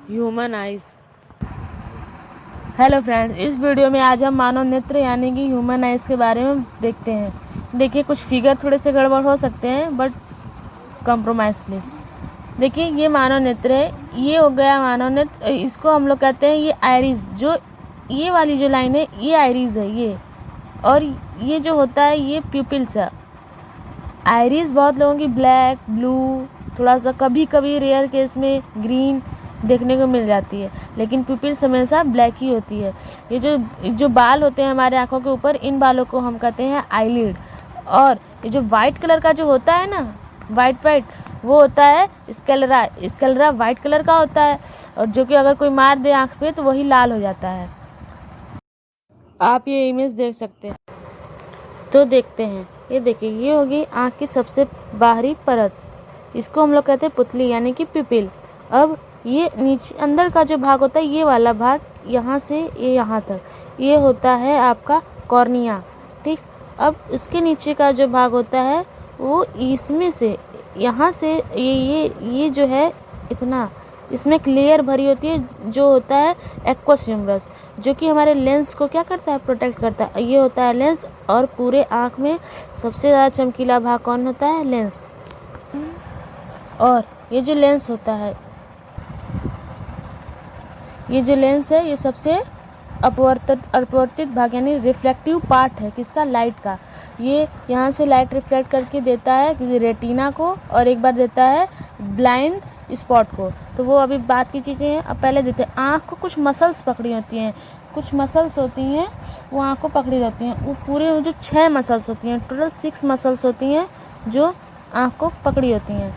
Human eyes. Hello friends, इस video में आज हम मानव नेत्र यानी कि ह्यूमन आइज के बारे में देखते हैं। देखिए, कुछ फिगर थोड़े से गड़बड़ हो सकते हैं, बट कॉम्प्रोमाइज़ प्लीज़। देखिए, ये मानव नेत्र है, ये हो गया मानव नेत्र। इसको हम लोग कहते हैं ये आइरिस। जो ये वाली जो लाइन है ये आइरिस है ये, और ये जो होता है ये प्यूपिल्स है। आइरिस बहुत लोगों की ब्लैक, ब्लू, थोड़ा सा कभी कभी रेयर केस में ग्रीन देखने को मिल जाती है, लेकिन प्यूपिल्स हमेशा ब्लैक ही होती है। ये जो बाल होते हैं हमारे आँखों के ऊपर, इन बालों को हम कहते हैं आईलिड। और ये जो वाइट कलर का जो होता है ना, वाइट वो होता है स्क्लेरा। स्क्लेरा वाइट कलर का होता है, और जो कि अगर कोई मार दे आँख पे तो वही लाल हो जाता है। आप ये इमेज देख सकते हैं, तो देखते हैं। ये देखिए, ये होगी आँख की सबसे बाहरी परत, इसको हम लोग कहते हैं पुतली यानी कि पिपिल। अब ये नीचे अंदर का जो भाग होता है, ये वाला भाग यहाँ से ये यहाँ तक, ये होता है आपका कॉर्निया। ठीक, अब इसके नीचे का जो भाग होता है वो इसमें से यहाँ से ये जो है इतना, इसमें एक लेयर भरी होती है जो होता है एक्वस ह्यूमरस, जो कि हमारे लेंस को क्या करता है, प्रोटेक्ट करता है। ये होता है लेंस, और पूरे आँख में सबसे ज़्यादा चमकीला भाग कौन होता है, लेंस। और ये जो लेंस होता है, ये जो लेंस है, ये सबसे अपवर्तित भाग यानी रिफ्लेक्टिव पार्ट है किसका, लाइट का। ये यहाँ से लाइट रिफ्लेक्ट करके देता है रेटिना को, और एक बार देता है ब्लाइंड स्पॉट को। तो वो अभी बात की चीज़ें हैं। अब पहले देते हैं, आँख को कुछ मसल्स पकड़ी होती हैं, कुछ मसल्स होती हैं वो आँख को पकड़ी रहती हैं। वो पूरे जो 6 मसल्स होती हैं, टोटल 6 मसल्स होती हैं जो आँख को पकड़ी होती हैं।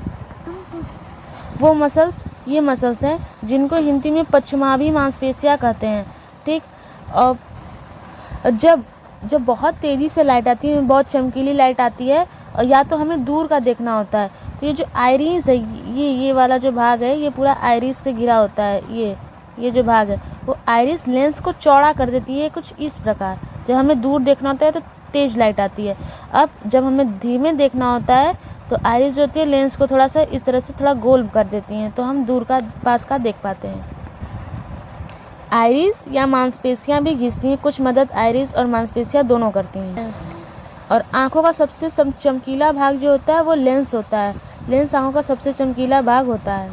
वो मसल्स, ये मसल्स हैं जिनको हिंदी में पश्चिमाभी मांसपेशियाँ कहते हैं। ठीक, और जब बहुत तेज़ी से लाइट आती है, बहुत चमकीली लाइट आती है, और या तो हमें दूर का देखना होता है, तो ये जो आइरिस है, ये वाला जो भाग है, ये पूरा आइरिस से घिरा होता है। ये जो भाग है वो आइरिस लेंस को चौड़ा कर देती है कुछ इस प्रकार। जब हमें दूर देखना होता है तो तेज़ लाइट आती है। अब जब हमें धीमे देखना होता है तो आइरिस जो होती है लेंस को थोड़ा सा इस तरह से थोड़ा गोल कर देती हैं, तो हम दूर का पास का देख पाते हैं। आइरिस या मांसपेशियां भी घिसती हैं, कुछ मदद आइरिस और मांसपेशियां दोनों करती हैं। और आँखों का सबसे चमकीला भाग जो होता है वो लेंस होता है। लेंस आँखों का सबसे चमकीला भाग होता है।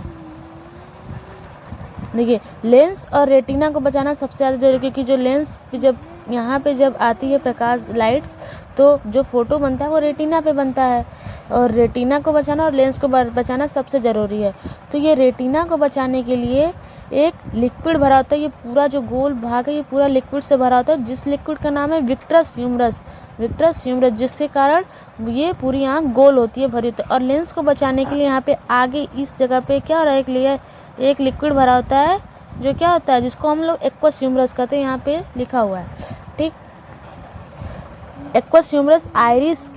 देखिए, लेंस और रेटिना को बचाना सबसे ज़्यादा जरूरी, क्योंकि जो लेंस पे जब यहाँ पे जब आती है प्रकाश लाइट्स, तो जो फोटो बनता है वो रेटिना पे बनता है, और रेटिना को बचाना और लेंस को बचाना सबसे ज़रूरी है। तो ये रेटिना को बचाने के लिए एक लिक्विड भरा होता है, ये पूरा जो गोल भाग है ये पूरा लिक्विड से भरा होता है, जिस लिक्विड का नाम है विट्रस ह्यूमरस, जिसके कारण ये पूरी आँख गोल होती है, भरी होती है। और लेंस को बचाने के लिए यहाँ पे आगे इस जगह पे क्या हो रहा है, एक लिक्विड भरा होता है जो क्या होता है, जिसको हम लोग एक्वस ह्यूमरस कहते हैं, यहाँ पे लिखा हुआ है। ठीक, एक्वस ह्यूमरस आइरिस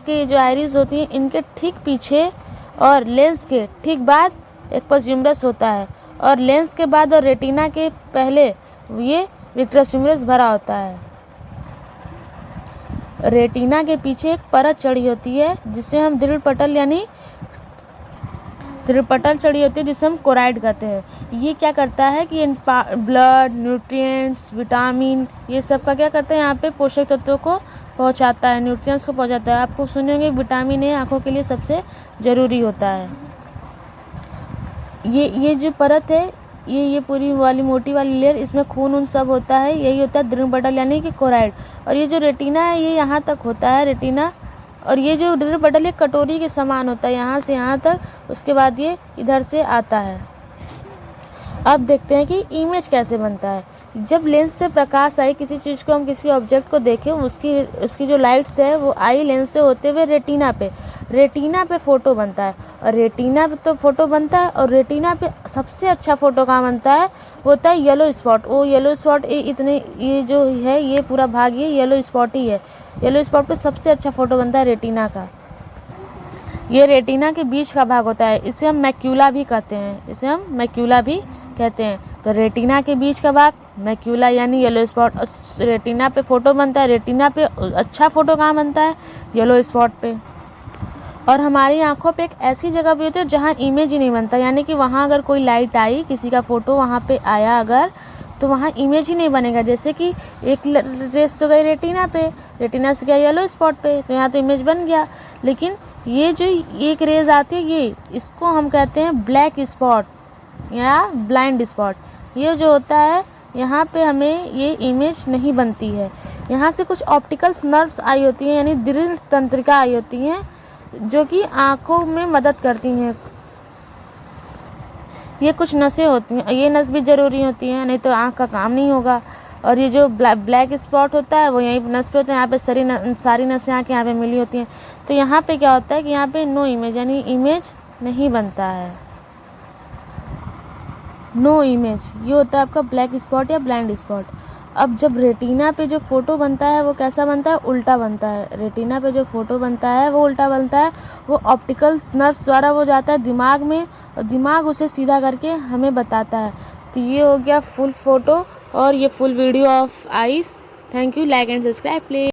के जो आइरिस होती हैं इनके ठीक पीछे और लेंस के ठीक बाद एक्वस ह्यूमरस होता है, और लेंस के बाद और रेटिना के पहले ये विट्रस ह्यूमरस भरा होता है। रेटिना के पीछे एक परत चढ़ी होती है जिसे हम दृढ़ पटल चढ़ी होती है, जिसे हम कोराइड कहते हैं। ये क्या करता है कि ब्लड, न्यूट्रिएंट्स, विटामिन, ये सब का क्या करता है, यहाँ पे पोषक तत्वों को पहुँचाता है, न्यूट्रिएंट्स को पहुँचाता है। आपको सुने होंगे विटामिन ए आँखों के लिए सबसे ज़रूरी होता है। ये जो परत है, ये पूरी वाली मोटी वाली लेयर, इसमें खून उन सब होता है, यही होता है दृढ़ पटल यानी कि कोराइड। और ये जो रेटिना है ये यहाँ तक होता है रेटिना, और ये जो दृढ़ पटल एक कटोरी के समान होता है यहाँ से यहाँ तक, उसके बाद ये इधर से आता है। अब देखते हैं कि इमेज कैसे बनता है। जब लेंस से प्रकाश आए, किसी चीज़ को हम किसी ऑब्जेक्ट को देखें, उसकी जो लाइट्स है वो आई लेंस से होते हुए रेटिना पे फ़ोटो बनता है, और रेटिना पे तो फ़ोटो बनता है, और रेटिना पे सबसे अच्छा फ़ोटो कहाँ बनता है, होता है येलो स्पॉट। वो येलो स्पॉट ये जो है ये पूरा भाग ये येलो स्पॉट ही है। येलो स्पॉट पे सबसे अच्छा फ़ोटो बनता है रेटिना का। ये रेटिना के बीच का भाग होता है, इसे हम मैक्यूला भी कहते हैं। तो रेटिना के बीच का भाग मैक्यूला यानी येलो स्पॉट, और रेटिना पे फ़ोटो बनता है। रेटिना पे अच्छा फ़ोटो कहाँ बनता है, येलो स्पॉट पे। और हमारी आंखों पे एक ऐसी जगह भी होती है जहाँ इमेज ही नहीं बनता, यानी कि वहाँ अगर कोई लाइट आई, किसी का फ़ोटो वहाँ पे आया अगर, तो वहाँ इमेज ही नहीं बनेगा। जैसे कि एक रेस तो गई रेटिना पे, रेटिना से गया येलो स्पॉट पे, तो यहाँ तो इमेज बन गया। लेकिन ये जो एक रेज आती है, ये इसको हम कहते हैं ब्लैक स्पॉट या ब्लाइंड स्पॉट। ये जो होता है यहाँ पे हमें ये इमेज नहीं बनती है। यहाँ से कुछ ऑप्टिकल नर्व्स आई होती हैं, यानी दृढ़ तंत्रिका आई होती हैं, जो कि आँखों में मदद करती हैं। ये कुछ नसें होती हैं, ये नस भी ज़रूरी होती हैं, नहीं तो आँख का काम नहीं होगा। और ये जो ब्लैक स्पॉट होता है वो यहीं नस पे होता है, यहाँ पे सारी नसें आके यहाँ पे मिली होती हैं। तो यहाँ पे क्या होता है कि यहाँ पे नो इमेज, यानी इमेज नहीं बनता है, नो इमेज। ये होता है आपका ब्लैक स्पॉट या ब्लाइंड स्पॉट। अब जब रेटिना पे जो फ़ोटो बनता है वो कैसा बनता है, उल्टा बनता है। रेटिना पे जो फ़ोटो बनता है वो उल्टा बनता है, वो ऑप्टिकल नर्व्स द्वारा वो जाता है दिमाग में, और दिमाग उसे सीधा करके हमें बताता है। तो ये हो गया फुल फ़ोटो और ये full video of eyes. Thank you, like and subscribe please.